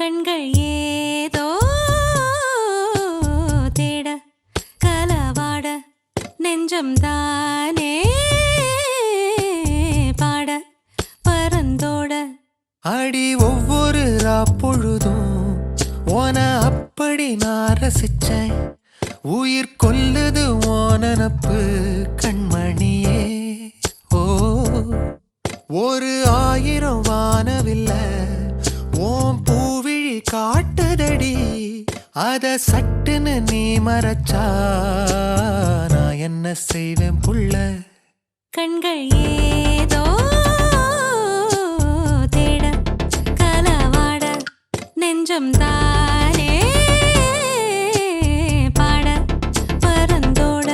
கண்கள் ஏதோ தேட கலவாட நெஞ்சம் தானே பாட பரந்தோட அடி ஒவ்வொரு பொழுதும் ஓன அப்படி நான் ரசிச்சேன். உயிர் கொல்லுது ஓனப்பு கண்மணியே. ஓ ஒரு 1000 வானவில்ல ஓம் பூவிழி காட்டுதடி. அத சட்டுன்னு நீ மறைச்சா நான் என்ன செய்வேன் புள்ள. கண்கள் ஏதோ தேட கலவாட நெஞ்சம் தானே பாட பரந்தோட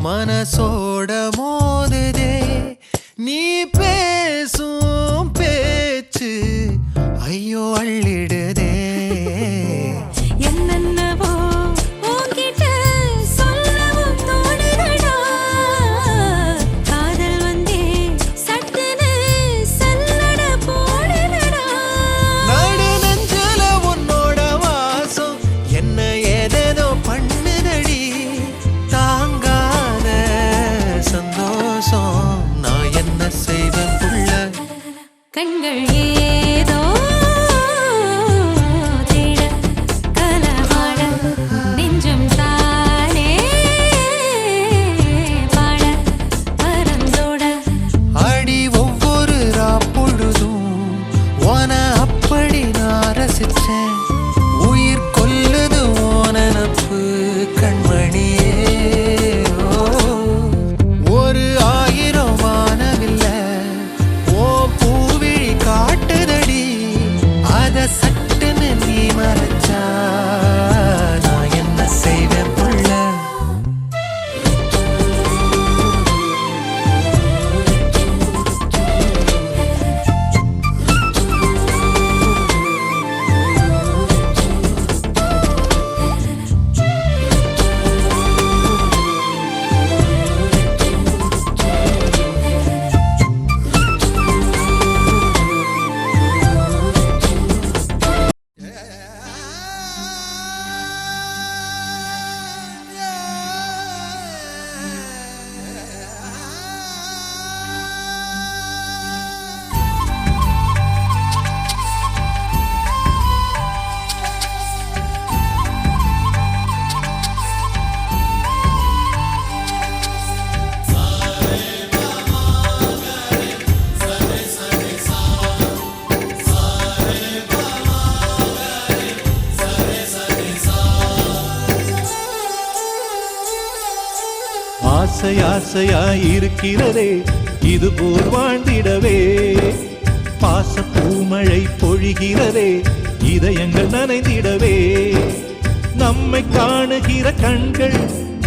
மனசோட மோதுதே நீ பேசும் பேச்சு ஐயோ அள்ளிடுதே. என்னென்னவோ உன்கிட்ட சொல்லவும் தோணுதடா. காதல் வந்தே சட்டுன்னு சல்லட போடுதடா. நடு நெஞ்சில உன்னோட வாசம் என்ன ஏதேதோ பண்ணுதடி. தாங்காத சந்தோஷம் நான் என்ன செய்வேன் புள்ள. கண்கள் ஏதோ தேட கலவாட நெஞ்சம் தானே பாட பரந்தோட அடி ஒவ்வொரு பொழுதும் ஓன அப்படி நான் ரசிச்சேன். உயிர் கொல்லுது ஓனப்பு கண்மணியே. ஒரு 1000 வானவில்ல ஓ பூவிழி காட்டுதடி. அத சட்டுன்னு நீ மறைச்சா நான் என்ன செய்வேன் புள்ள. ஆசை ஆசையாயிருக்கிறதே இதுபோல் வாழ்ந்திடவே. பாச பூமழை பொழிகிறதே இதயங்கள் நனைந்திடவே. நம்மை காணுகிற கண்கள்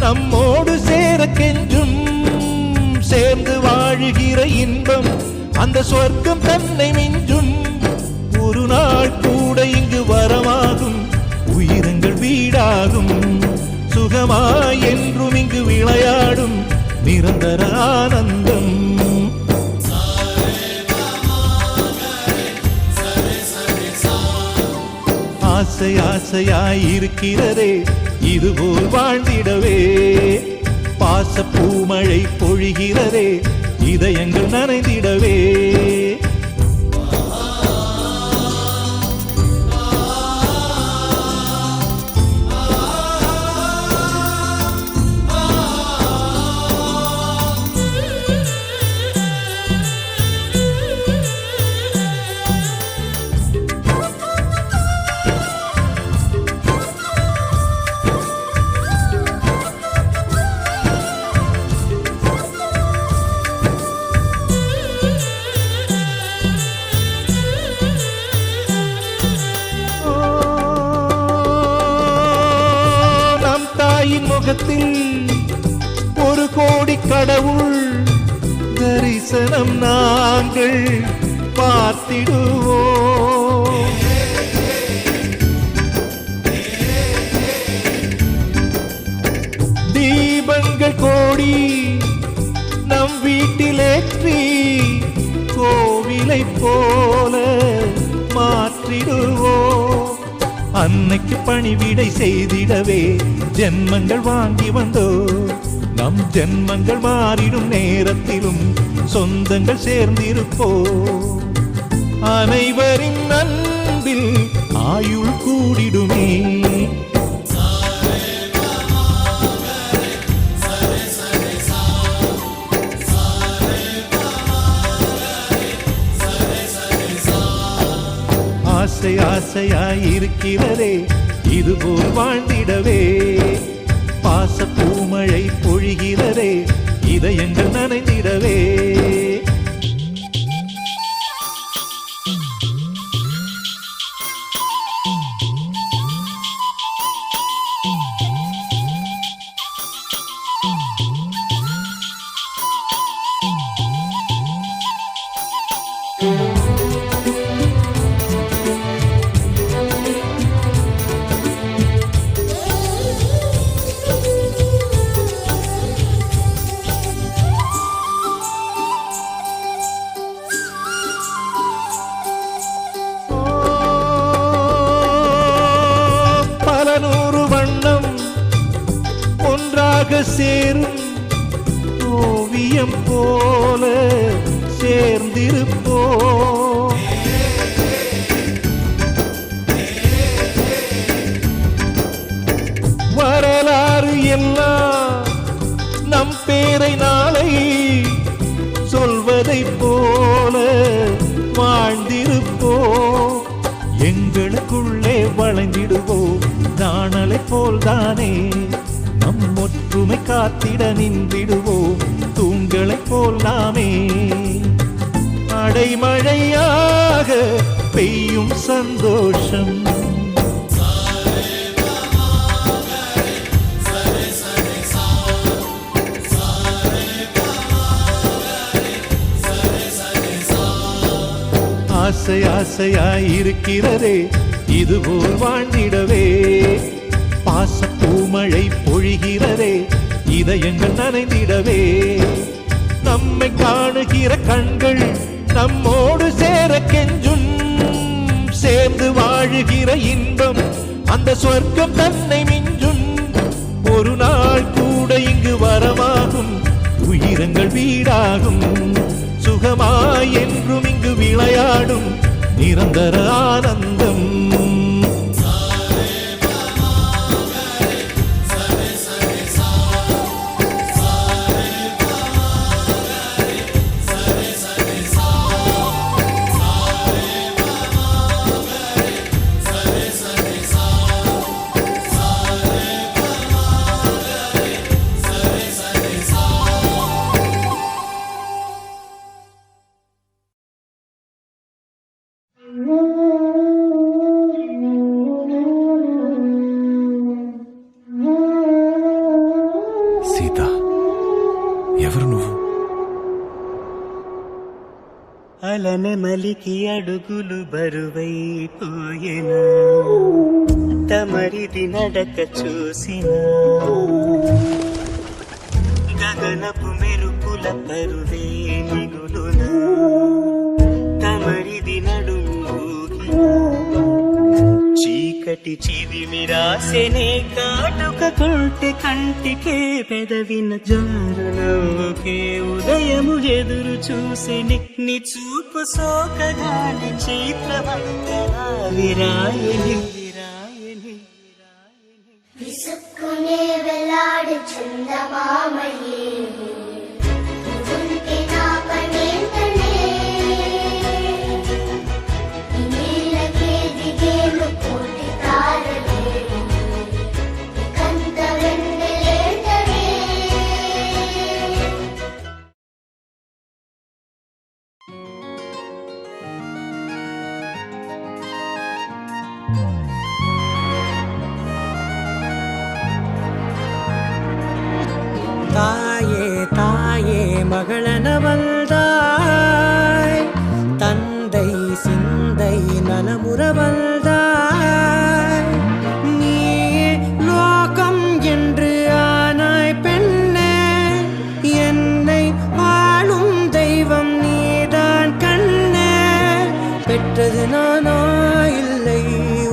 நம்மோடு சேர கெஞ்சும். சேர்ந்து வாழுகிற இன்பம் அந்த சொர்க்கம் தன்னை மிஞ்சும். ஒரு நாள் கூட இங்கு வரமாகும் உயிரங்கள் வீடாகும். சுகமாய் என்றும் இங்கு விளையாடும் நிரந்தர ஆனந்தம். ஆசை ஆசையாயிருக்கிறதே இதுபோல் வாழ்ந்திடவே. பாச பூமழை பொழிகிறதே இதயங்கள் நனைந்திடவே. முகத்தில் ஒரு கோடி கடவுள் தரிசனம் நாங்கள் பார்த்திடுவோம். தீபங்கள் கோடி நம் வீட்டிலேற்றி கோவிலை போல மாற்றிடுவோம். அன்னைக்கு பணிவிடை செய்திடவே ஜென்மங்கள் வாங்கி வந்தோ. நம் ஜென்மங்கள் மாறிடும் நேரத்திலும் சொந்தங்கள் சேர்ந்திருப்போ. அனைவரின் அன்பில் ஆயுள் கூடிடுமே. ஆசை ஆசையாயிருக்கிறதே இதுபோல் வாழ்ந்திடவே. பாச பூமழை பொழிகிறதே இதயங்கள் நனைந்திடவே. சேரும் ஓவியம் போல சேர்ந்திருப்போ. வரலாறு எல்லாம் நம் பேரை நாளை சொல்வதை போல வாழ்ந்திருப்போ. எங்களுக்குள்ளே வளைந்திடுவோம் நாணலை போல்தானே. நம் ஒற்றுமை காத்திட நின்றிடுவோம் தூண்களை போல் நாமே. அடைமழையாக பெய்யும் சந்தோஷம். ஆசை ஆசையாயிருக்கிறதே இதுபோல் வாழ்ந்திடவே. பாச பூமழை பொழிகிறதே இதயங்கள் நனைந்திடவே. நம்மை காணுகிற கண்கள் நம்மோடு சேர கெஞ்சும். சேர்ந்து வாழுகிற இன்பம் அந்த சொர்க்கம் தன்னை மிஞ்சும். ஒரு நாள் கூட இங்கு வரமாகும் உயிரங்கள் வீடாகும். சுகமாய் என்றும் இங்கு விளையாடும் நிரந்தர ஆனந்தம். సీత ఎవరు నువ్వు? అలనెమలికి అడుగులు బరువైపోయేనా తమరిది నడక చూసినా గగనపు మెరుపుల పరువే మిగులునా తమరిది నడుము ఊగినా చీకటి చిలిపి చిరిమిరాసెనే కాటుక కొంటె కంటికే పెదవిన జారు నవ్వుకే ఉదయము ఎదురు చూసెని నీ చూపు సోకగాని చైత్రవంతనా విరాయని విరాయని విసుక్కునే వెలాడు చందమామయే ఉంటే నా పనేంటనే నీలకే దిగేలు కోటి తారలే కంత వెన్నెలేంటనే தாயே தாயே மகளனவள்தாய் தந்தை சிந்தை நலமுறவள்தாய் நீயே லோகம் என்று ஆனாய் பெண்ணே என்னை வாழும் தெய்வம் நீதான் கண்ணே பெற்றது நானா இல்லை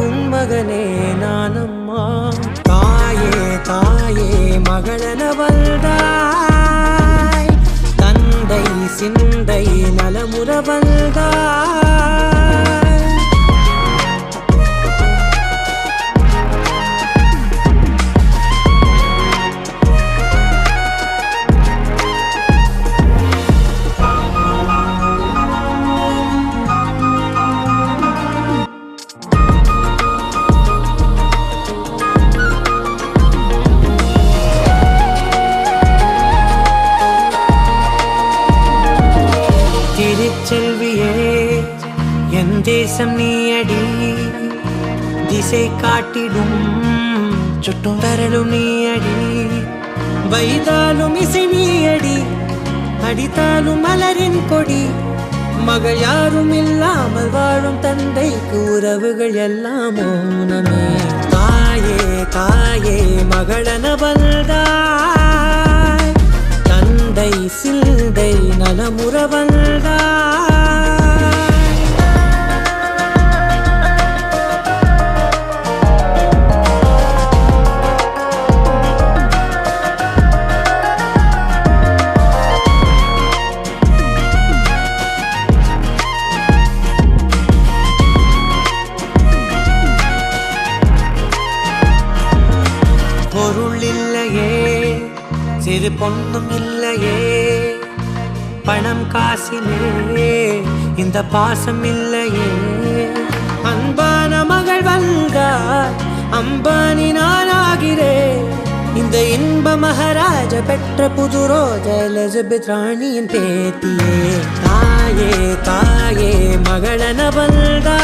உன் மகனே நானம்மா தாயே தாயே மகளனவள்தாய் தந்தை சிந்தை நலமுறவள்தாய் திருச்செல்வியே என் தேசம் நீயடி திசை காட்டிடும் சுட்டும் தரலும் நீயடி வைதாலும் இசை நீயடி அடித்தாலும் மலரின் கொடி மகள் யாரும் இல்லாமல் வாழும் தந்தைக்கு உறவுகள் எல்லாம் மௌனமே தாயே தாயே மகளனவள்தாய் தந்தை சிந்தை நலமுறவள்தாய் பொருள் இல்லையே சிறு பொண்ணும் இல்லையே பணம் காசிலே இந்த பாசம் இல்லையே அன்பான மகள் வந்தார் அம்பானி நானாகிறேன் இந்த இன்ப மகாராஜ பெற்ற புது ரோஜா எலிசபெத் ராணியின் பேத்தியே தாயே தாயே மகளனவள்தாய்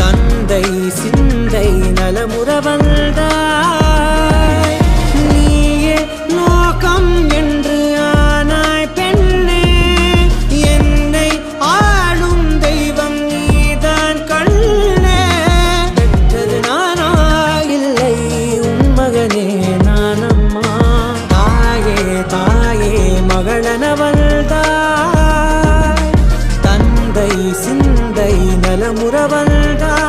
தந்தை சிந்தை நலமுறவள்தாய் நீயே லோகம் என்று ஆனாய் பெண்ணே என்னை ஆளும் தெய்வம் நீதான் கண்ணே பெற்றது நானா இல்லை உன் மகனே நானம்மா தாயே தாயே மகளனவள்தாய் தந்தை சிந்தை நலமுறவள்தாய்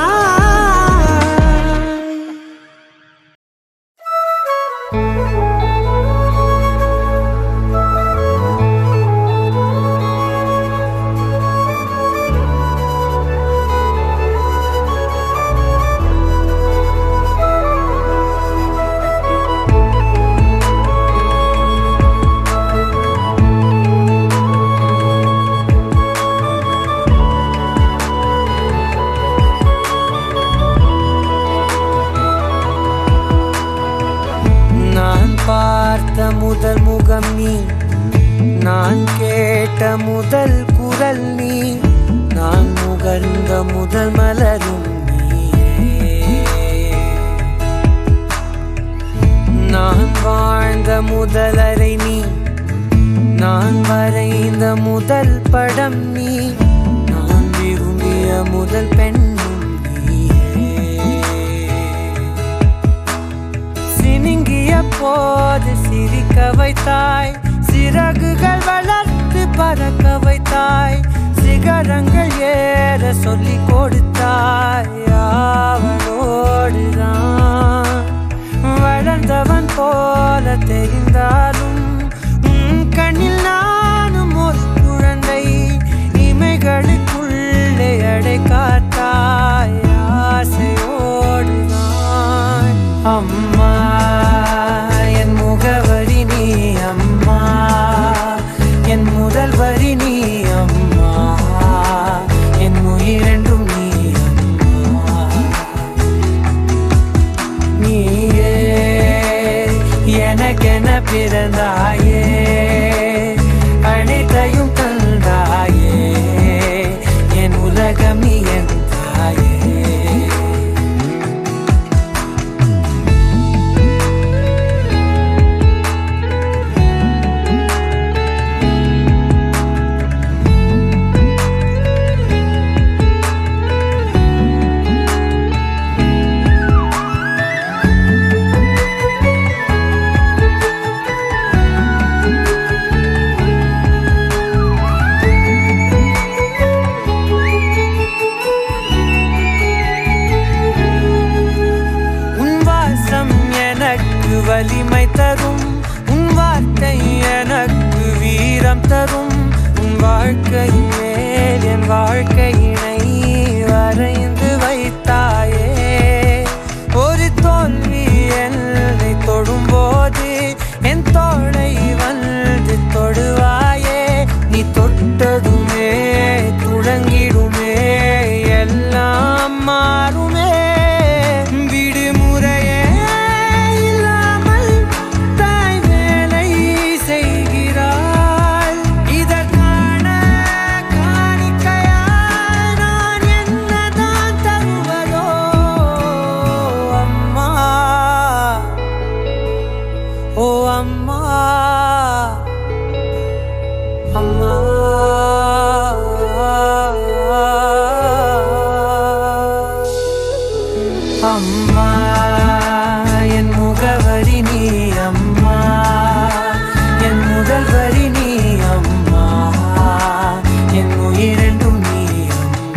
பார்த்த முதல் முகம் நீ நான் கேட்ட முதல் குரல் நீ நான் முகர்ந்த முதல் மலரும் நீயே நான் வாழ்ந்த முதல் அறை நீ நான் வரைந்த முதல் படம் நீ நான் விரும்பிய முதல் பெண்ணும் நீயே சினுங்கிய போது சிரிக்க வைத்தாய் சிறகுகள் வளர்த்து பறக்க வைத்தாய் சிகரங்கள் ஏற சொல்லி கொடுத்தாய் வாழ்க்கையினை வரைந்து வைத்தாயே ஒரு தோல்வி என்னை தொடும்போது என் தோளை வந்து தொடுவாயே நீ தொட்டதுமே துளங்கிடுமே எல்லாம் மாறுமே விடுமுறையே இல்லாமல் தாய் வேலை செய்கிறாள் இதற்கான காணிக்கையாய் நான் என்னதான் தருவதோ அம்மா ஓ அம்மா அம்மா அம்மா என் முகவரி நீ அம்மா என் முதல் வரி நீ அம்மா என் உயிரென்றும் நீ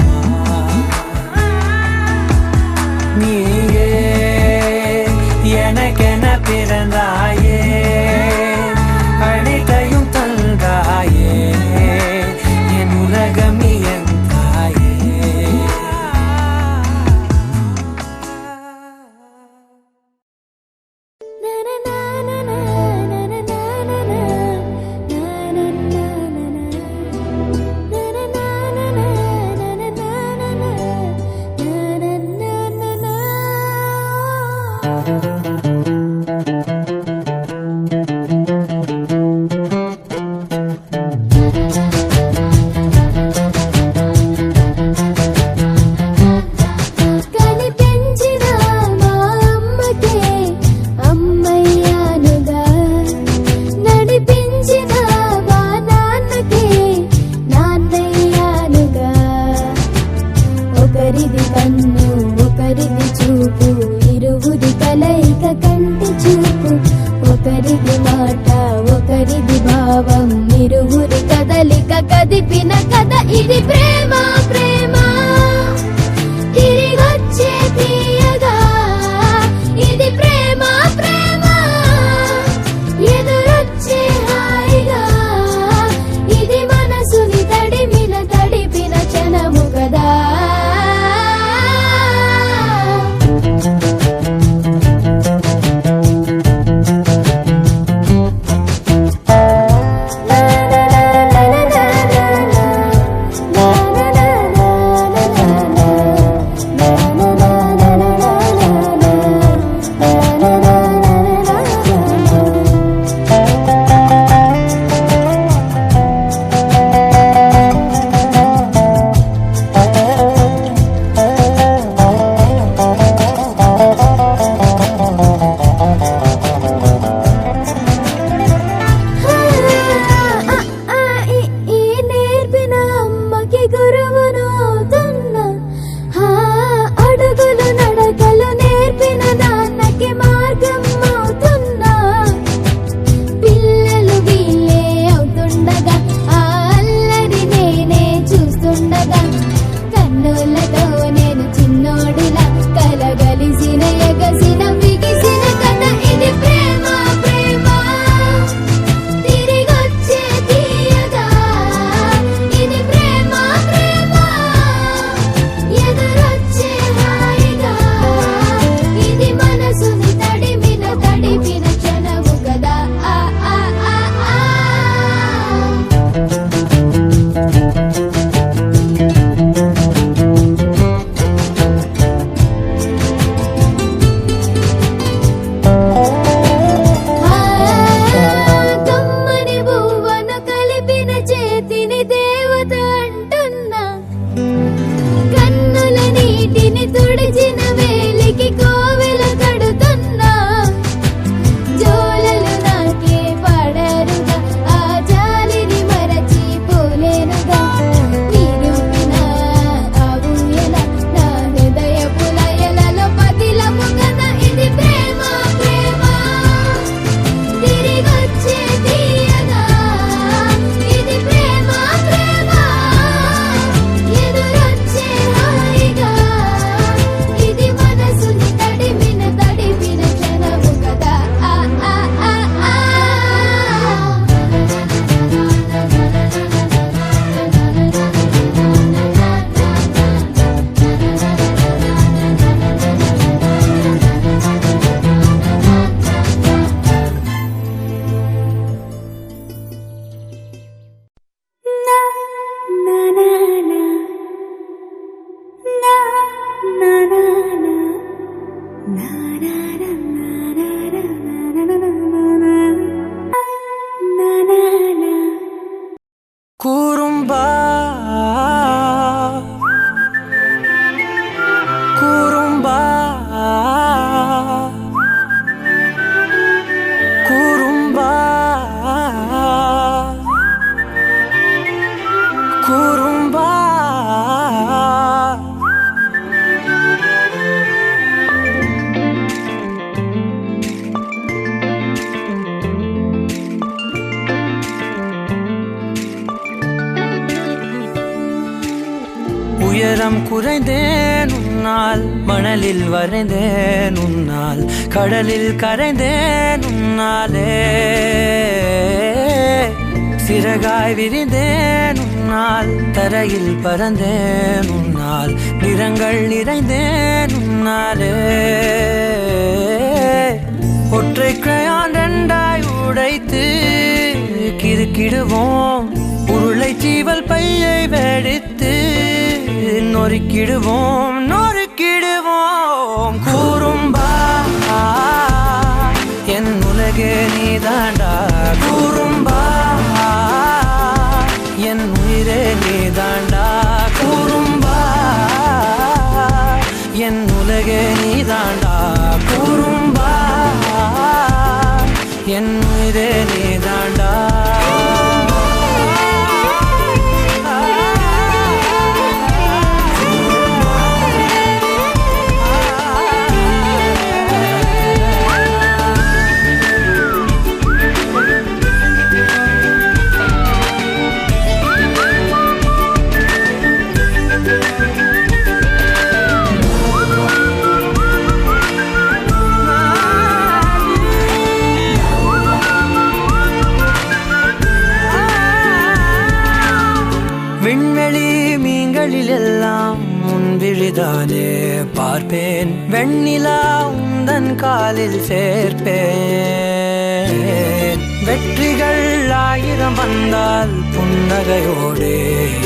அம்மா நீயே எனக்கென பிறந்தாயே அனைத்தையும் தந்தாயே என் உலகம் நீ என் தாயே కని పెంచిన మా అమ్మకే అమ్మయ్యానుగా నడిపించిన మా నాన్నకే నాన్నయ్యానుగా ఒకరిది కన్ను ఒకరిది చూపు ఇరువురి కలయిక కంటి చూపు ఒకరిది మాట ఒకరిది భావం ఇరువురి కదలిక కదిపిన కథ ఇది ప్రేమ ప్రేమ తిరిగొచ్చే తీయగా ఇది ప్రేమ ప్రేమ ఎదురొచ్చే హాయిగా ఇది మనసుని తడిపిన క్షణము కదా உயரம் குறைந்தேன் உன்னால், மணலில் வரைந்தேன் உன்னால், கடலில் கரைந்தேன் உன்னாலே. சிறகாய் விரிந்தேன் உன்னால், தரையில் பறந்தேன் உன்னால், நிறங்கள் நிறைந்தேன் உன்னாலே. ஒற்றை கிரையான் ரெண்டாய் உடைத்து கிறுக்கிடுவோம், உருளை சீவல் பையை வெடித்து நொறுக்கிடுவோம் நொறுக்கிடுவோம். கூறும்பா என் உலகே நீதாண்டா, கூறும்பா என் உயிரே நீதாண்டா, கூறும்பா என் உலகே நீதாண்டா, கூறும்பா என் உயிரே நீதாண்டா. விண்வெளி மீன்களிலெல்லாம் முன்விழிதானே பார்ப்பேன், வெண்ணிலா உந்தன் காலில் சேர்ப்பேன். வெற்றிகள் 1000 வந்தால் புன்னகையோடு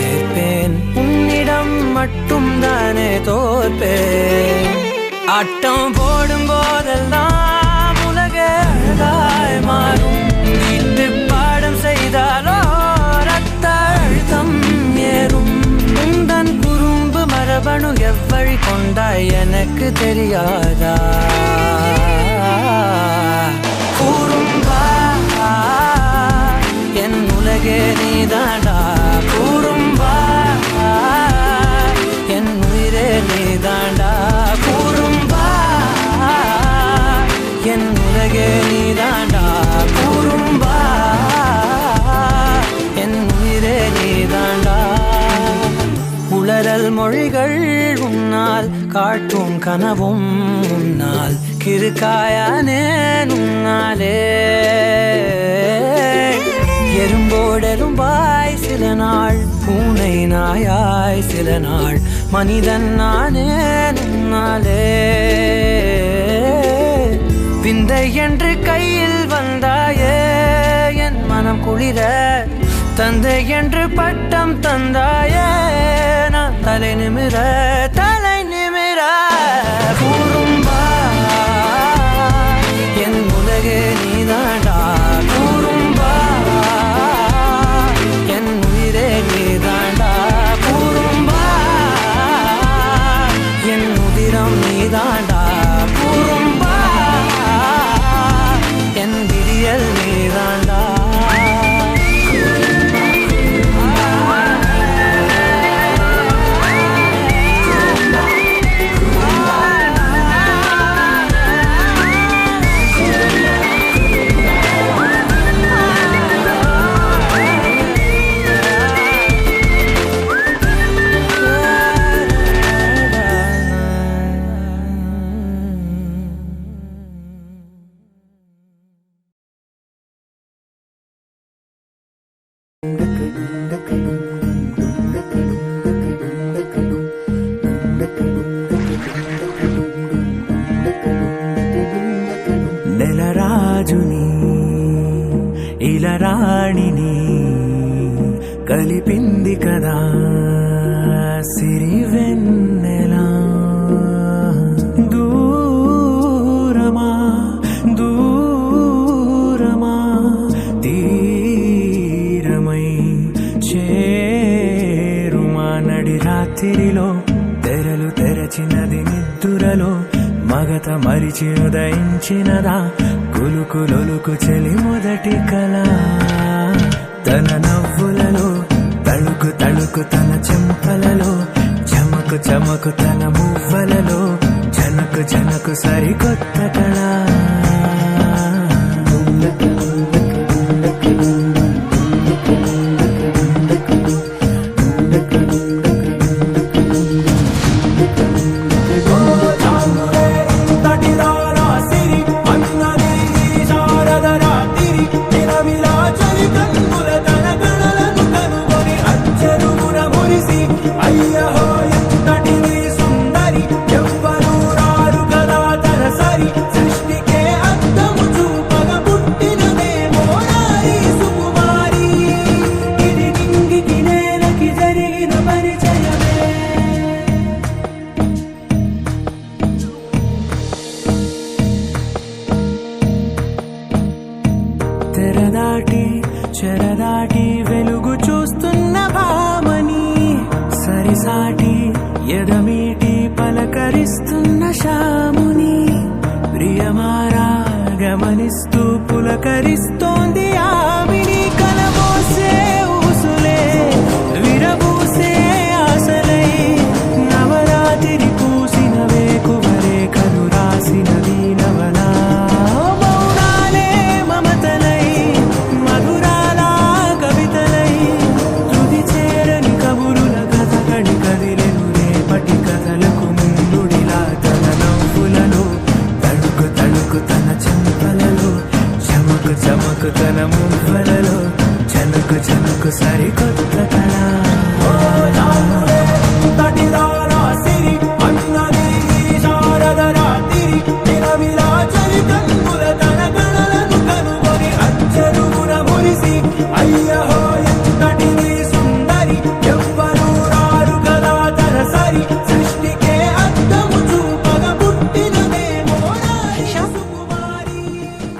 ஏற்பேன், உன்னிடம் மட்டும் தானே தோற்பேன். ஆட்டம் போடும் போதெல்லாம் உலக அழகாய் மாறும், வீட்டு பாடம் செய்தாலோ ரத்த அழுத்தம் ஏறும். உந்தன் குறும்பு மரபணு எவ்வழி கொண்டாய் எனக்கு தெரியாதா? கூறும்பா என் உலகே நீதாண்டா, கூறும்பா என் உயிரே நீதாண்டா, கூறும்பா என் உலகே நீதாண்டா, கூறும்பா என் உயிரே நீதாண்டா. உளறல் மொழிகள் உன்னால், காட்டும் கனவும் உன்னால், கிறுக்காயானே உன்னாலே. எறும்போடெரும்பாய் சில நாள், பூனை நாயாய் சில நாள், மனிதன் நானே உன்னாலே. விந்தை என்று கையில் வந்தாயே என் மனம் குளிர, தந்தை என்று பட்டம் தந்தாயே நான் தலை நிமிர தலை நிமிர. கூறும்பா என் உலகே நீதாண்டா, கூறும்பா என் உயிரே நீதாண்டா, கூறும்பா என் உதிரம் நீதாண்டா, கூறும்பா என் விடியல் நீதாண்டா. నెలరాజుని ఇలరాణిని కలిపింది కదా సిరివెన్నెలా. దూరమా దూరమా తీరమై చేరుమా. నడి రాత్రిలో తెరలు తెరచినది నిద్దురలో, మగత మరిచి ఉదయించినదా కులుకులొలుకు చెలి మొదటి కళ. తన నవ్వులలో తళుకు తళుకు తన చెంపలలో, చమకు చమకు తన మువ్వలలో, జనకు జనకు సరికొత్త కళ. ఎడమీటి పలకరిస్తున్న శాముని ప్రియమారా గమనిస్తూ పులకరిస్తోంది ఆవిని కలబోసే ఊసులే విరబూసే ఆశలై నవరాత్రి పూసిన వేకువరే కను రాసినది నవలా మౌనాలే మమతలై మధురాల కవితలై తుది చేరని కబురుల కథ కడి కదిలెను రేపటి కథలకు ముందుడిలా తన నవ్వులలో తడుకు తడుకు తన చెంపలలో చమకు చమకు తన మువ్వలలో చనుకు చనుకు సరికొత్త కళ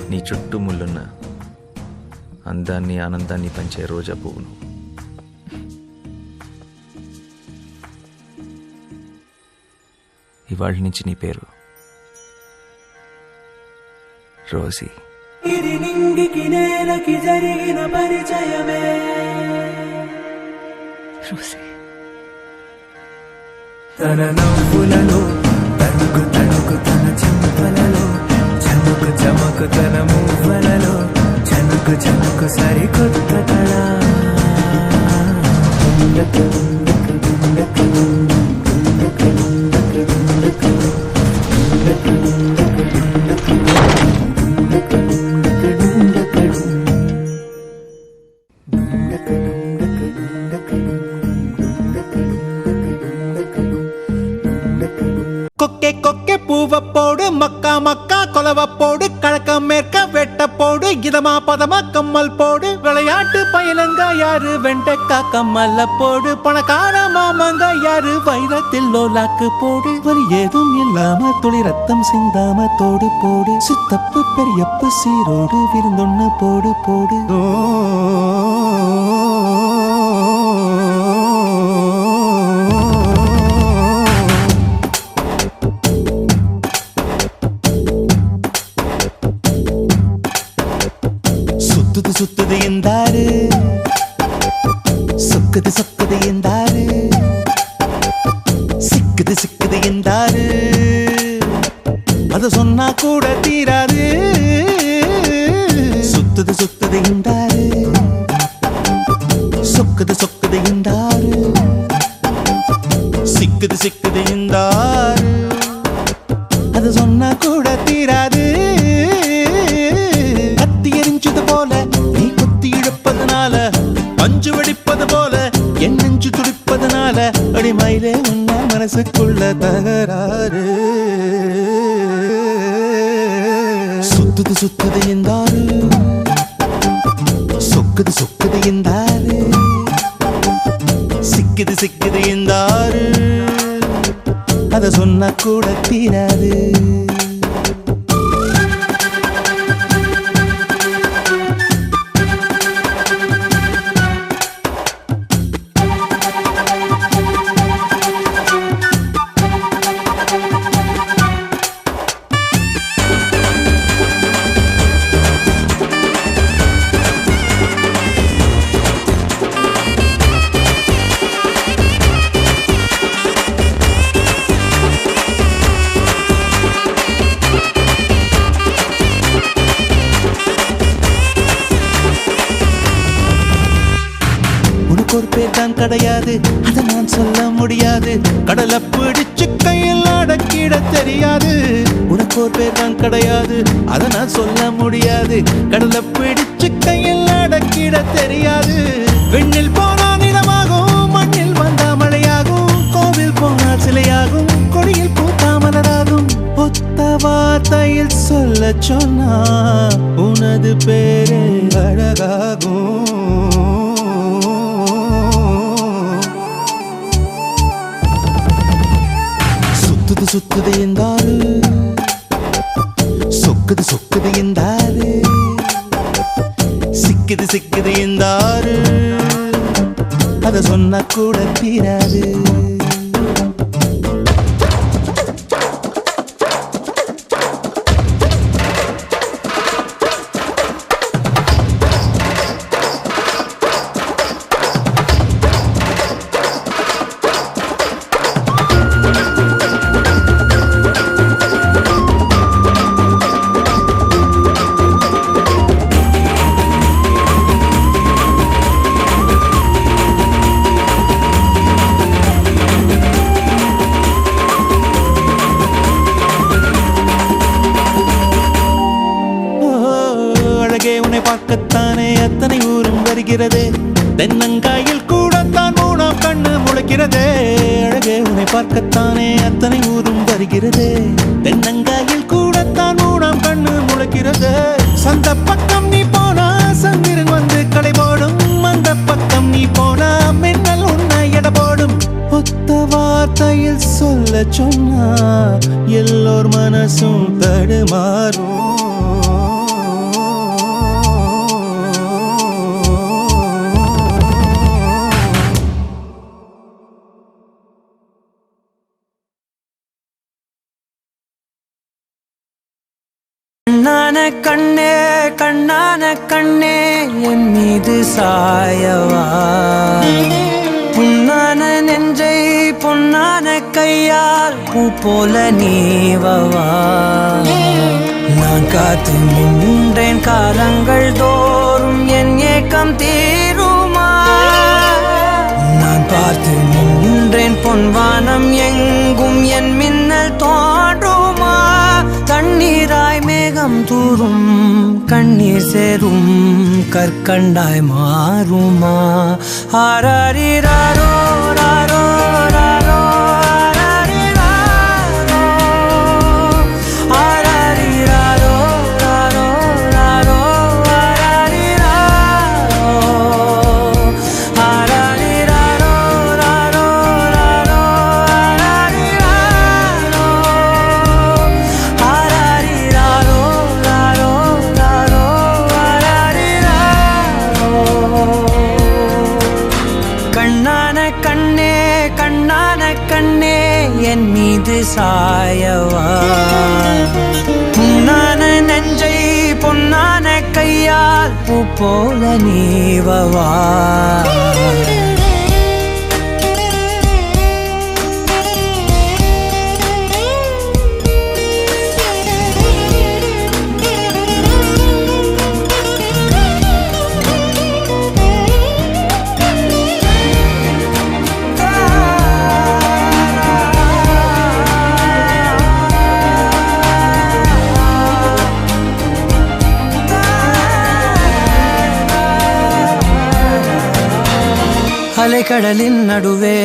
నీ చుట్టూ ముళ్ళున్న అందాన్ని ఆనందాన్ని పంచే రోజా పువ్వును. ఇవాళ నుంచి నీ పేరు రోజీ. ఇది నింగికి నేలకి జరిగిన పరిచయమే రోజీ. తన నవ్వులలో తణుకు తణుకు తన చెంపలలో చమకు చమకు తన మువ్వలలో చనుకు చనుకు సరికొత్త కళ கொக்கே கொக்கே பூவ போடு மக்கா மக்கா கொலவ போடு கழக்க மேற்க வெட்ட போடு இதமா பதமா கம்மல் போடு விளையாட்டு பயிலங்க யாரு வெண்டைக்கா கம்மல்ல போடு பணக்கார மாமங்க யாரு வைரத்தில் லோலாக்கு போடு வலி ஏதும் இல்லாம துளி ரத்தம் சிந்தாம தோடு போடு சித்தப்பு பெரியப்பு சீரோடு விருந்தொன்னு போடு போடு சுத்துது சுத்துது என்றாரு சொக்குது சொக்குது என்றாரு சிக்குது சிக்குது என்றாரு அத சொன்னா கூட தீராது சுத்துது சுத்துது என்றாரு சொக்குது சொக்குது என்றாரு சிக்குது சிக்குது என்றாரு அத சொன்னா கூட தீராது பஞ்சு வெடிப்பது போல என் நெஞ்சு துடிப்பதனால அடிமயிலே உன்ன மனசுக்குள்ள தகராறு சுத்துது சுத்துது என்றாரு சொக்குது சொக்குது என்றாரு சிக்குது சிக்குது என்றாரு அத சொன்ன கூட தீராது ஒரு பேர் தான் கிடையாது அதை நான் சொல்ல முடியாது கடலை பிடிச்சு கையில் அடக்கிட தெரியாது உனக்கு ஒரு பேர் தான் கிடையாது அதை நான் சொல்ல முடியாது கடலை பிடிச்சு கையில் அடக்கிட தெரியாது விண்ணில் போனால் நிலமாகும் மண்ணில் வந்தா மழையாகும் கோவில் போனால் சிலையாகும் கொடியில் பூத்தா மலராகும் ஒத்த வார்த்தையில் சொல்ல சொன்னா உனது பேரே அழகாகும் சுத்துது சுத்துது என்றாரு சொக்குது சொக்குது என்றாரு சிக்குது சிக்குது என்றாரு அத சொன்ன கூட தீராது பார்க்கத்தானே அத்தனை ஊரும் வருகிறதே தென்னங்காயில் கூடத்தான் மூணாம் கண்ணு முளைக்கிறதே அழகே உன்னை பார்க்கத்தானே அத்தனை ஊரும் வருகிறதே தென்னங்காயில் கூடத்தான் மூணாம் கண்ணு முளைக்கிறதே சந்த பக்கம் நீ போனா சந்திரன் வந்து கடை போடும் அந்த பக்கம் நீ போனா மின்னல் உன்னை எடை போடும் ஒத்த வார்த்தையில் சொல்ல சொன்னா எல்லோர் மனசும் தடுமாறும் கண்ணான கண்ணே கண்ணான கண்ணே என் மீது சாயவா புண்ணான நெஞ்சை பொன்னான கையால் பூ போல நீவவா நான் காத்து நின்றேன் காலங்கள் தோறும் என் ஏக்கம் தீருமா நான் பார்த்து நின்றேன் பொன்வானம் எங்கும் என் மின்னல் தோன்றுமா தண்ணீராய் மேகம் தூரும் கண்ணீர் சேரும் கற்கண்டாய் மாறுமா ஆராரிராரோ ராரோ ராரோ ஆராரிராரோ ராரோ ராரோ ஆராரிராரோ ராரோ ராரோ கண்ணான கண்ணே கண்ணான கண்ணே என் மீது சாயவா புண்ணான நெஞ்சை பொன்னான கையால் பூ போல நீவவா அலைக்கடலின் நடுவே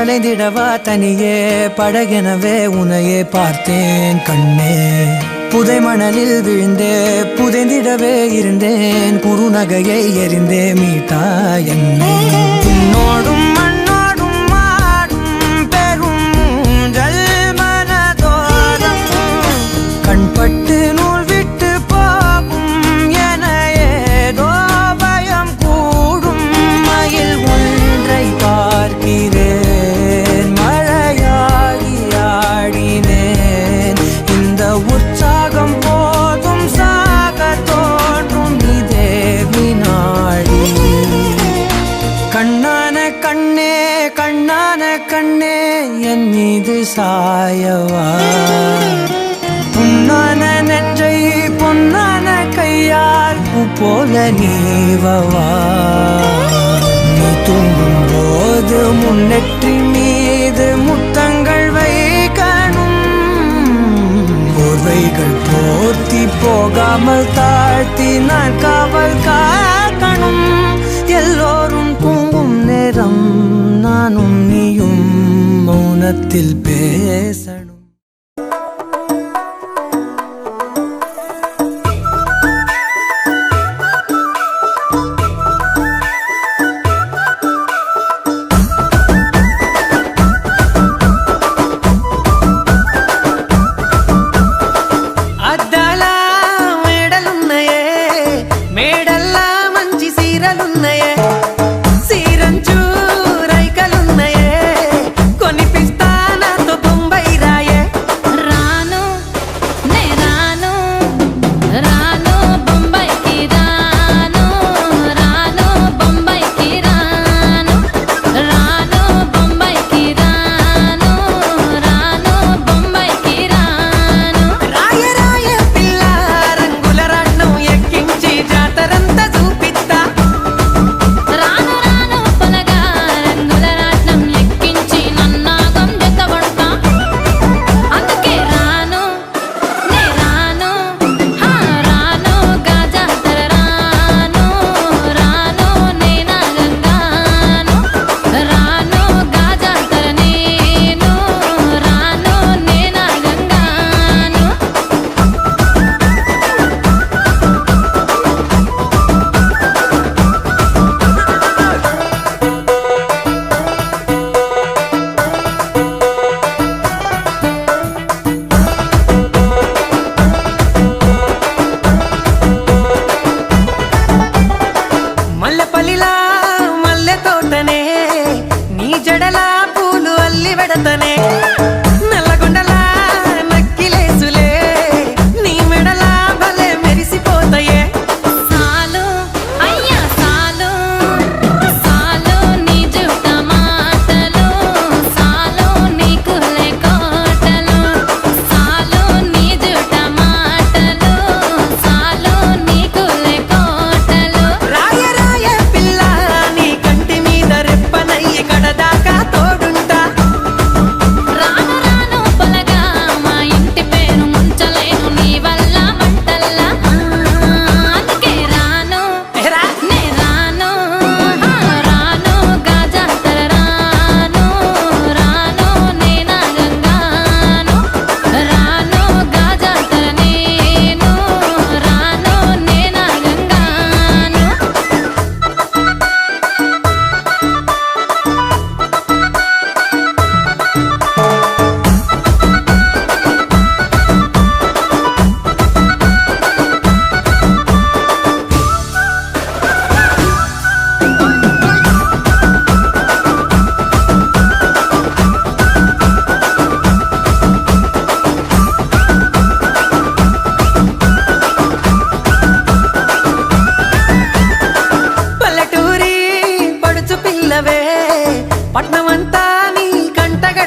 அலைந்திடவா தனியே படகெனவே உனையே பார்த்தேன் கண்ணே புதை மணலில் விழுந்தே புதைந்திடவே இருந்தேன் குறுநகையை எறிந்தே மீட்டா என்னை உன்னோடும் மண்ணோடும் மாடும் பெரும் ஊஞ்சல் மனதோரம் கண்பட்டு நூல் விட்டு போகும் என ஏதோ பயம் கூடும் மயில் பார்க்கிறேன் மழையாகி ஆடினேன் இந்த உற்சாகம் போதும் சாக தோன்றும் இதே வினாடி கண்ணான கண்ணே கண்ணான கண்ணே என் மீது சாயவா புண்ணான நெஞ்சை பொன்னான கையால் பூ போல நீவவா நீ தூங்கும் போது முன்னெற்றி மீது முத்தங்கள் வைக்கணும் போர்வைகள் போர்த்தி போகாமல் தாழ்த்தி நான் காவல் காக்கணும் எல்லோரும் தூங்கும் நேரம் நானும் நீயும் மௌனத்தில் பேசணும் కొనిపిస్తానా తో బొంబై రాయే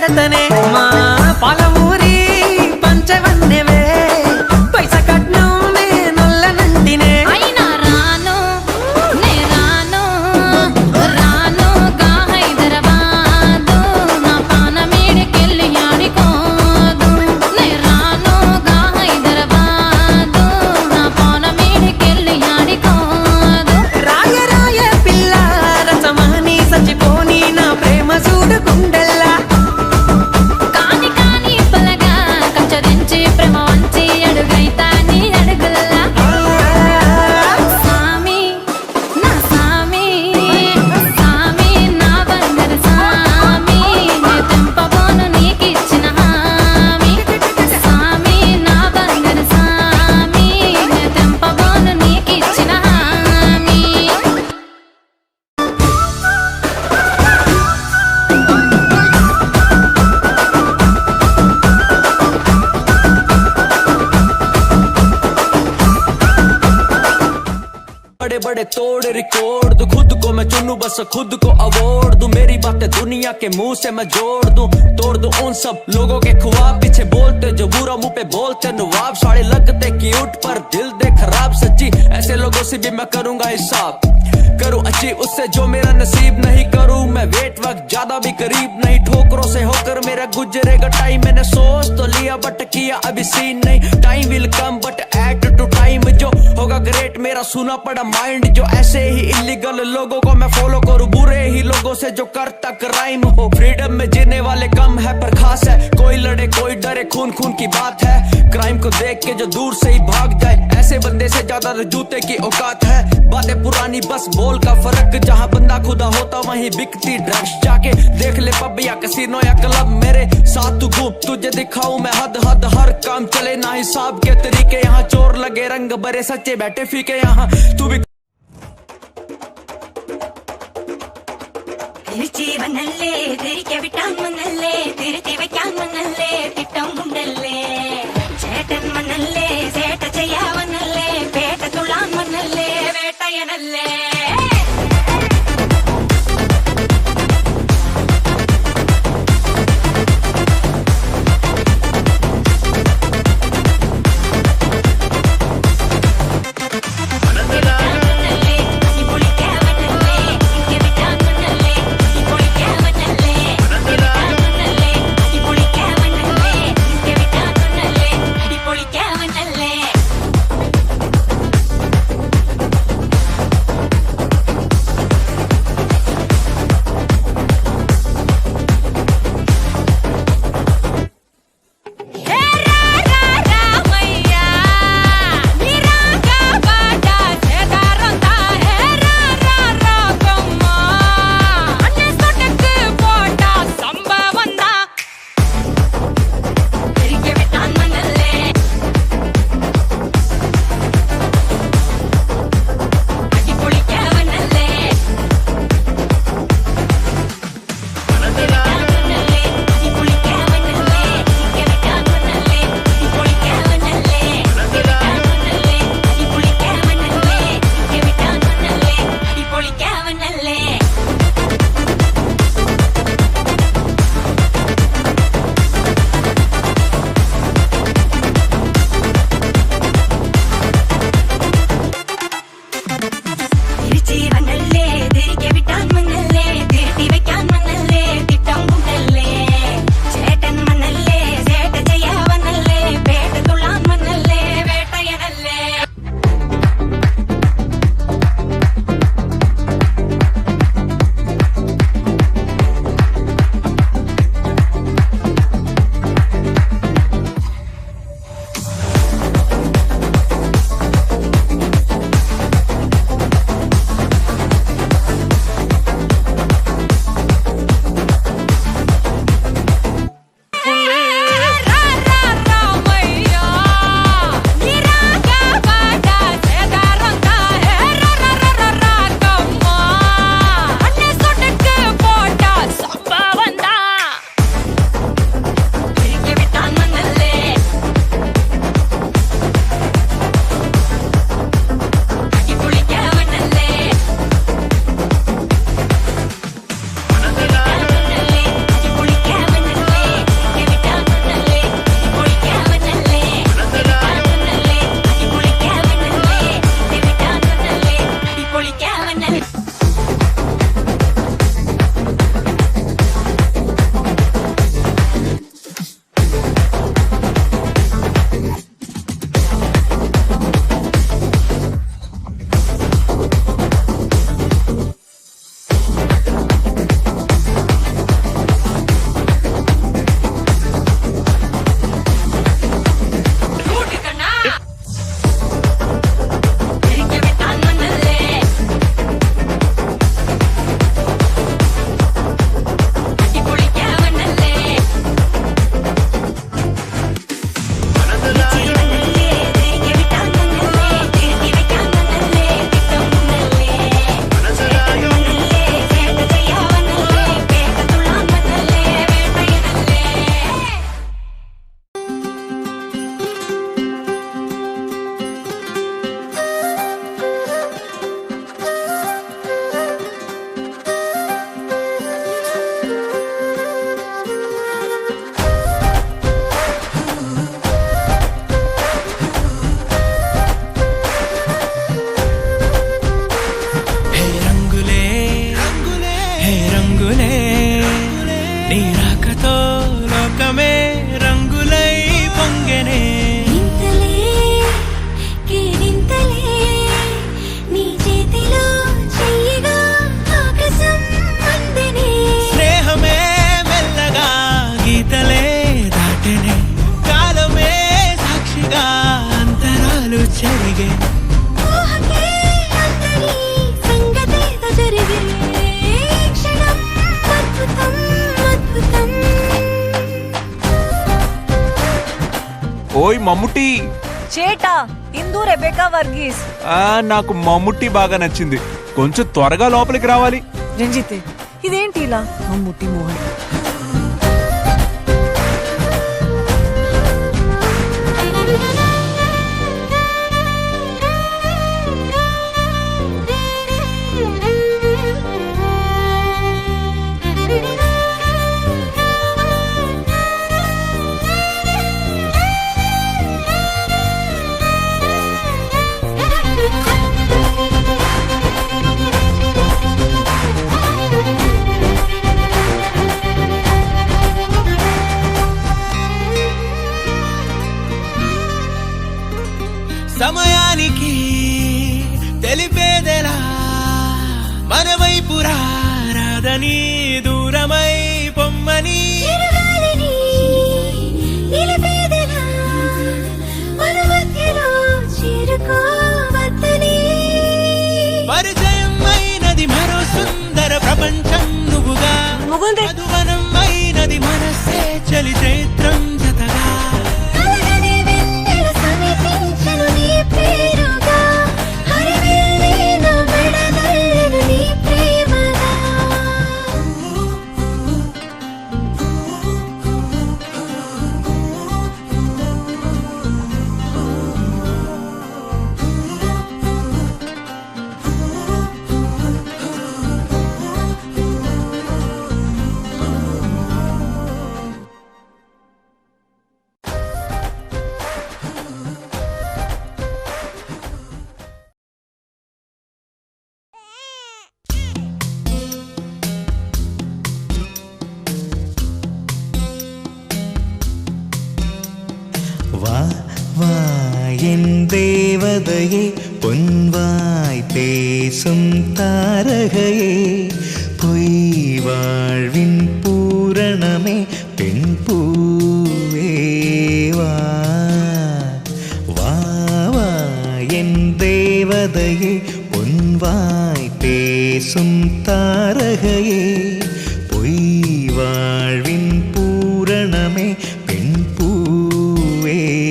చేతనే మా పాలమూరి పంచవన్నెవే పైస కట్నం నొల్లనంటినే అయినా రాను నే రాను రాను గా హైదరాబాదు నా పానమేడికెళ్ళి ఆడుకోదు నే రాను గా హైదరాబాదు నా పానమేడికెళ్ళి ఆడుకోదు రాయ రాయ పిల్ల రసమని సచిపోని నా ప్రేమ చూడుకుండల్లా కాని కాని పలగా కంచరించి ప్రేమ వంచి అడుగైతా నీ అడుగుల్లా సామి నా సామి సామి నా బంగారు సామి నే తెంపబోను నీకిచ్చిన హామీ సామి నా బంగారు సామి నే తెంపబోను నీకిచ్చిన హామీ बड़े बड़े तोड़ रिकॉर्ड दूं खुद को मैं चुनूं बस खुद को अवॉर्ड दूं मेरी बातें दुनिया के मुंह से मैं जोड़ दूं तोड़ दूं उन सब लोगों के ख्वाब पीछे बोलते जो बुरा मुंह पे बोलते नवाब साड़े लगते क्यूट पर दिल दे खराब सच्ची ऐसे लोगों से भी मैं करूंगा हिसाब करूं अच्छी उससे जो मेरा नसीब नहीं करूं मैं वेट वक्त ज्यादा भी करीब नहीं ठोकरों से होकर मेरा गुजरेगा टाइम मैंने सोच तो लिया बट किया अभी सीन नहीं time will come but act to time जो होगा ग्रेट मेरा सुना पड़ा माइंड जो ऐसे ही इलीगल लोगों को मैं फॉलो करूं बुरे ही लोगों से जो करता क्राइम हो फ्रीडम में जीने वाले कम है पर खास है कोई लड़े कोई डरे खून खून की बात है क्राइम को देख के जो दूर से ही भाग जाए ऐसे बंदे से ज्यादा जूते की औकात है बातें पुरानी बस बोल का फर्क जहाँ बंदा खुदा होता वहीं बिकती ड्रग्स जाके देख ले पब या कसीनो या क्लब मेरे साथ तू घूम तुझे दिखाऊं मैं हद हद हर काम चले ना हिसाब के तरीके यहाँ चोर लगे रंग बरे सच्चे बैठे फीके यहाँ तू भी തിരിച്ചു വന്നല്ലേ തിരികെ വിട്ടാൻ വന്നല്ലേ തിരുത്തി വയ്ക്കാൻ വന്നല്ലേ തിട്ടം കൊണ്ടല്ലേ ചേട്ടൻ വന്നല്ലേ ചേട്ട ചെയ്യാ വന്നല്ലേ പേട്ട തുള്ളാൻ വന്നല്ലേ വേട്ടയനല്ലേ జరిగే ఊహకే అందని సంగతేదో జరిగే క్షణం అద్భుతం అద్భుతం ఓయ్ మమ్ముట్టి చేటా ఇందు రెబెకా వర్గీస్. నాకు మమ్ముట్టి బాగా నచ్చింది. కొంచెం త్వరగా లోపలికి రావాలి. రంజిత్ ఇదేంటి ఇలా మమ్ముట్టి మోహన్. సమయానికి తెలిపేదెలా మన వైపు రాదని దూరమై పొమ్మని చిరుగాలిని నిలిపేదెలా మన మధ్యలో చేరుకోవద్దని పరిచయం అయినది మరో సుందర ప్రపంచం నువ్వుగా ముగుందే మధువనం అయినది మనసే చలి చైత్రం జతగా కలగని వెన్నెల సమీపించను నీ పేరుగా హరివెల్లి నా మెడదల్లెను నీ ప్రేమగా வா வா என் தேவதையே பொன்வாய் பேசும் தாரகையே பொய் வாழ்வின் பூரணமே பெண் பூவே வா வா வா என் தேவதையே பொன்வாய் பேசும் தாரகையே பொய் வாழ்வின் பூரணமே பெண் பூவேவா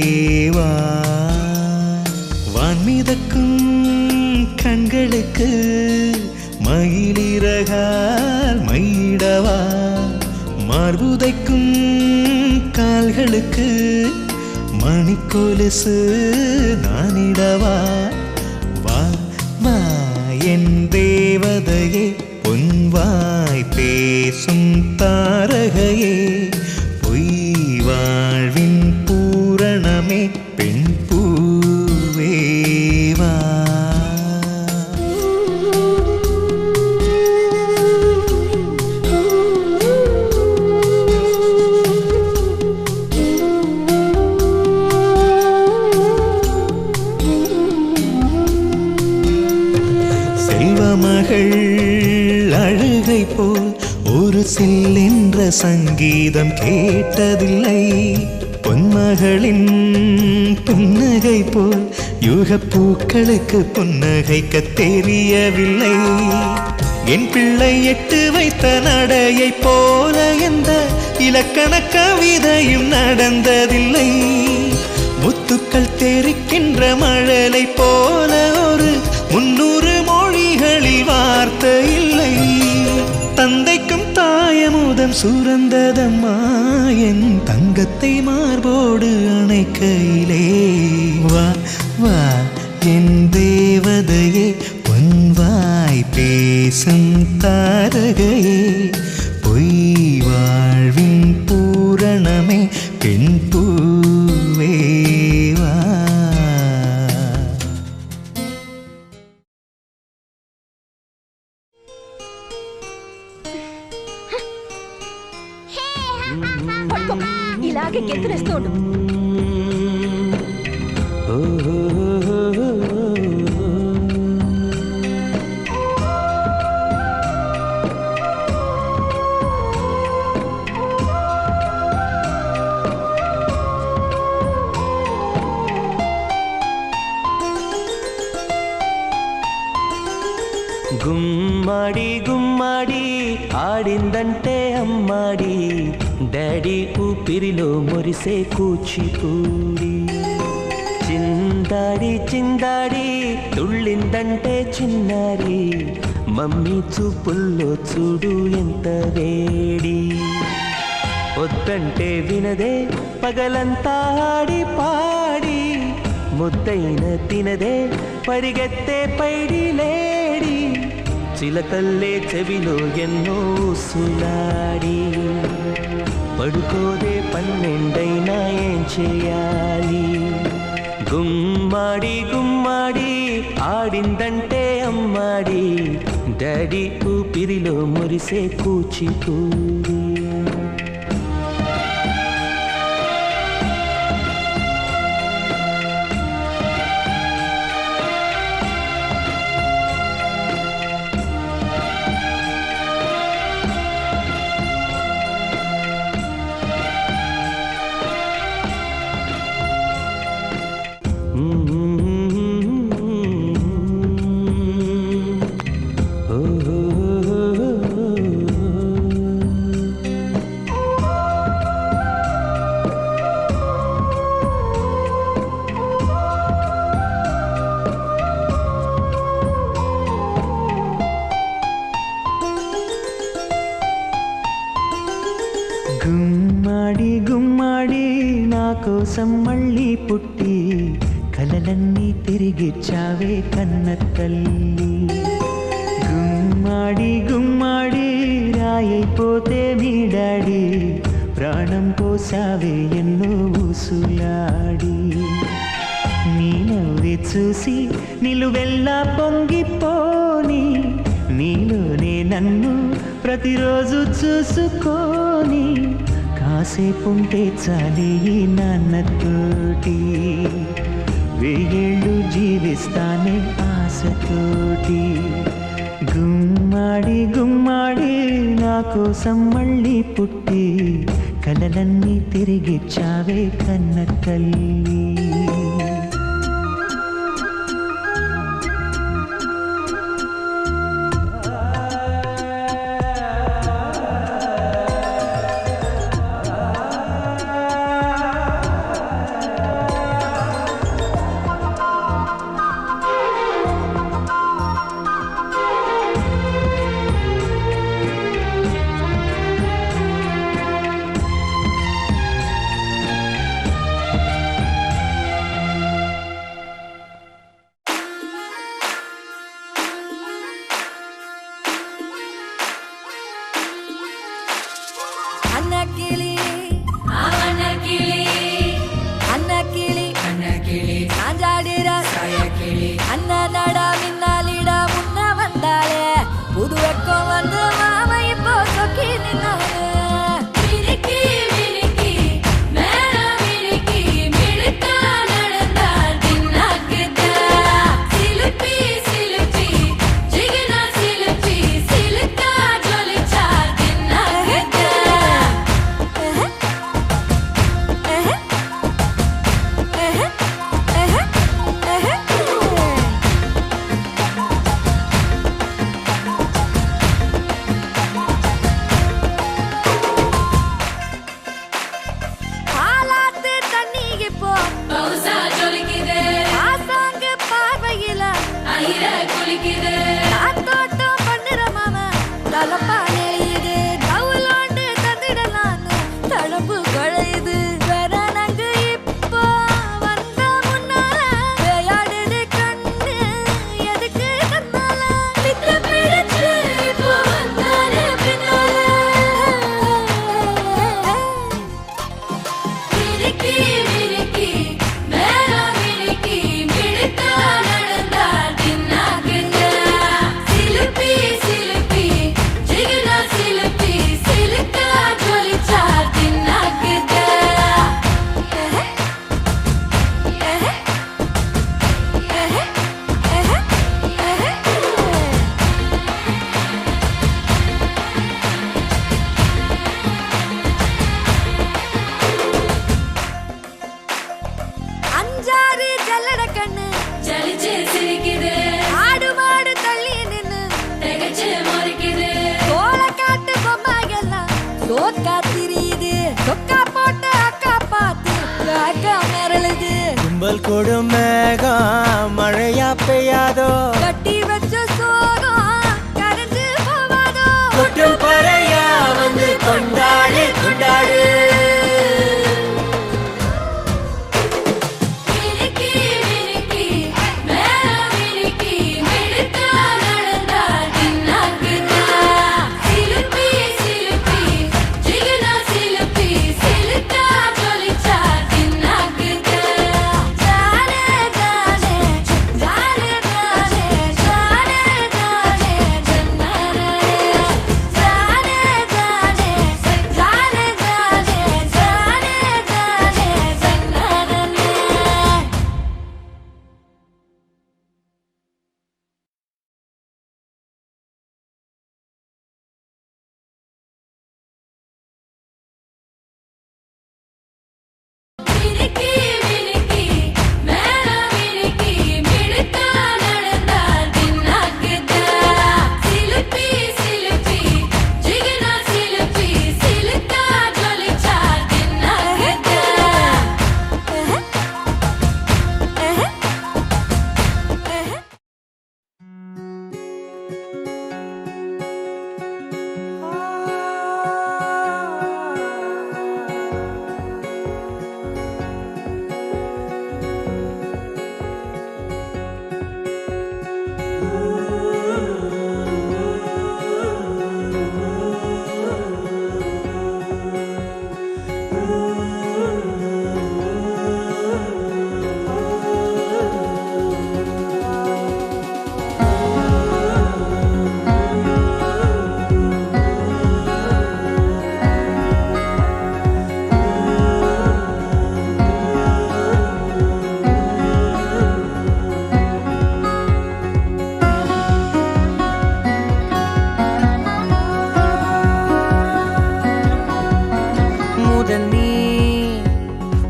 வான்மிதக்கும் கண்களுக்கு மயிலிறகால் மயிடவா மார்புதைக்கும் கால்களுக்கு மணிக்கொலுசு நானிடவா வா வா என் தேவதையே பொன்வாய் பேசும் தாரகையே பொய் வாழ்வின் பூரணமே பெண் பூவேவா செல்வமகள் அழுகை போல் ஒரு சில்லென்ற சங்கீதம் கேட்டதில்லை பொன்மகளின் புன்னகை போல் யுகப்பூக்களுக்கு புன்னகைக்க தெரியவில்லை என் பிள்ளை எட்டு வைத்த நடையை போல எந்த இலக்கண கவிதையும் நடந்ததில்லை முத்துக்கள் தெரிக்கின்ற மழலை போல ஒரு 300 மொழிகளில் வார்த்தை இல்லை தந்தைக்கும் தாயமுதம் சுரந்ததம்மா என் தங்கத்தை மார்போடு அணைக்கையிலே வா வா என் தேவதையே பொன்வாய் பேசும் தாரகையே பொய் வாழ்வின் பூரணமே பெண் பூவேவா ఇలాగే గెంతులేస్తోండు. ఆడిందంటే అమ్మాడి డాడీ ఊపిరిలో మురిసే కూచిపూడి చిందాడి చిందాడి తుళ్ళిందంటే చిన్నారి మమ్మీ చూపుల్లో చూడు ఎంత వేడి వద్దంటే వినదే పగలంతా ఆడి పాడి ముద్దైన తినదే పరిగెత్తే పైడి లేడి చిలకల్లే చెవిలో ఎన్నో సులాడి పడుకోదే పన్నెండైనా ఏం చేయాలి గుమ్మాడి గుమ్మాడి ఆడిందంటే అమ్మాడి డాడీ ఊపిరిలో మురిసే కూచిపూడి గుమ్మాడి గుమ్మాడి నా కోసం మళ్ళీ పుట్టి కలలన్నీ తిరిగిచ్చావే కన్న తల్లి గుమ్మాడి గుమ్మాడి రాయైపోతే మీ డాడీ ప్రాణం పోసావే ఎన్నో ఊసులాడి నీ నవ్వి చూసి నిలువెల్లా పొంగిపోని నీలోనే నన్ను ప్రతిరోజు చూసుకోని కాసేపుంటే చాలే ఈ నాన్నతోటి వెయ్యేళ్ళు జీవిస్తానే ఆశతోటి గుమ్మాడి గుమ్మాడి నా కోసం మళ్ళీ పుట్టి కలలన్నీ తిరిగిచ్చావే కన్న తల్లి అన్నకిళి சாஞ்சாடிரா அண்ணா நடா மின்னாலிடா முன்ன வந்தாளே புது வெக்கம் வந்து மாமா இப்போ சொக்கி நின்னாளே தூவல் கொடும் மேகம் மழையா பெய்யாதோ கட்டி வச்ச சோகம் கரைஞ்சு போவாதோ கொட்டும் பறையா வந்து கொண்டாடு கொண்டாடு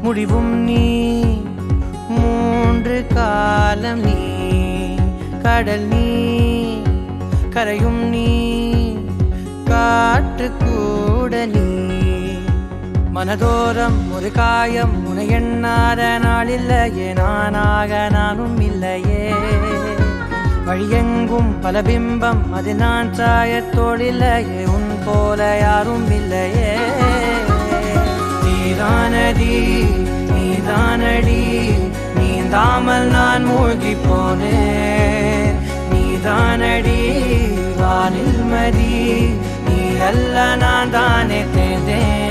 முடிவும் நீ மூன்று காலம் நீ கடல் நீ கரையும் நீ காற்று கூட நீ மனதோரம் ஒரு காயம் உன எண்ணாத நாள் இல்லையே நானாக நானும் இல்லையே வழியெங்கும் பல பிம்பம் அது நான் சாயத்தோடில்லையே உன் போல யாரும் இல்லையே நீதானடி நீதானடி நீந்தாமல் நான் மூழ்கி போனேன் நீதானடி வானில் மதி நீ அல்ல நான் தானே தேர்ந்தேன்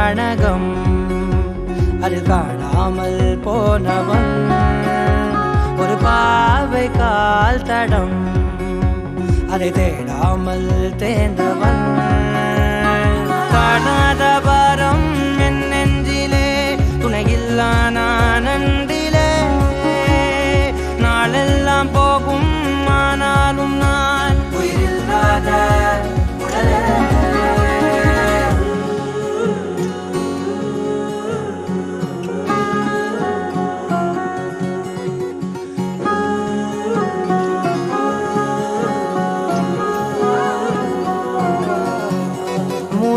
காணகம் அது காணாமல் போனவன் ஒரு பாவை கால் தடம் அதை தேடாமல் தேர்ந்தவன் காணாத பாரம் என் நெஞ்சிலே துணையில்லா நான் அன்றிலே நாளெல்லாம் போகும் ஆனாலும் நான் உயிரில்லாத உடலே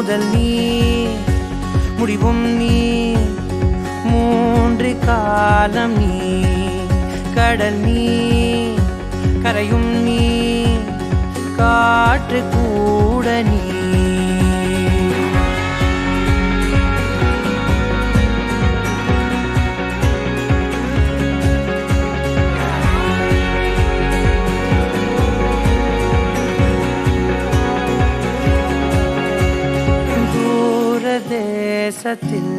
முதல் நீ முடிவும் நீ மூன்று காலம் நீ கடல் நீ கரையும் நீ காற்று கூட நீ தேசத்தில்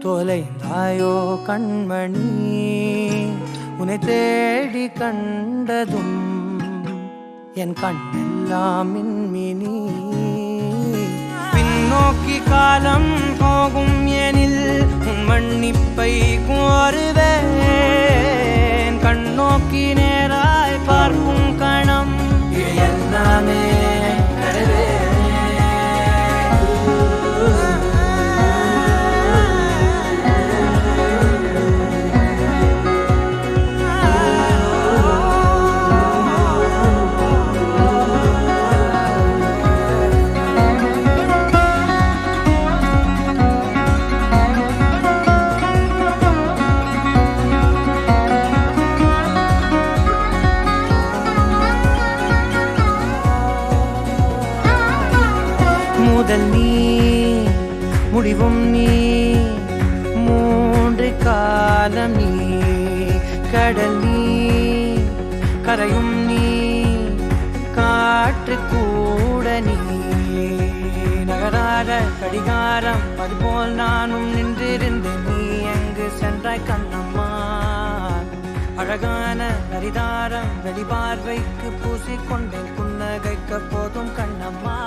தொலைந்தாயோ கண்மணி உன்னை தேடி கண்டதும் என் கண்ணெல்லாம் மின்மினி பின்னோக்கி காலம் போகும் எனில் உன் மன்னிப்பை கோருவேன் கண்ணோக்கி நேராய் பார்க்கும் கணம் எல்லாமே முடிவும் நீ மூன்று காலம் நீ கடல் நீ கரையும் நீ காற்று கூட நீ நகராத கடிகாரம் அதுபோல் நானும் நின்றிருந்தேன் நீ எங்கு சென்றாய் கண்ணம்மா அழகான நரிதாரம் வெளிபார்வைக்கு பூசிக்கொண்டேன் புன்னகைக்க போதும் கண்ணம்மா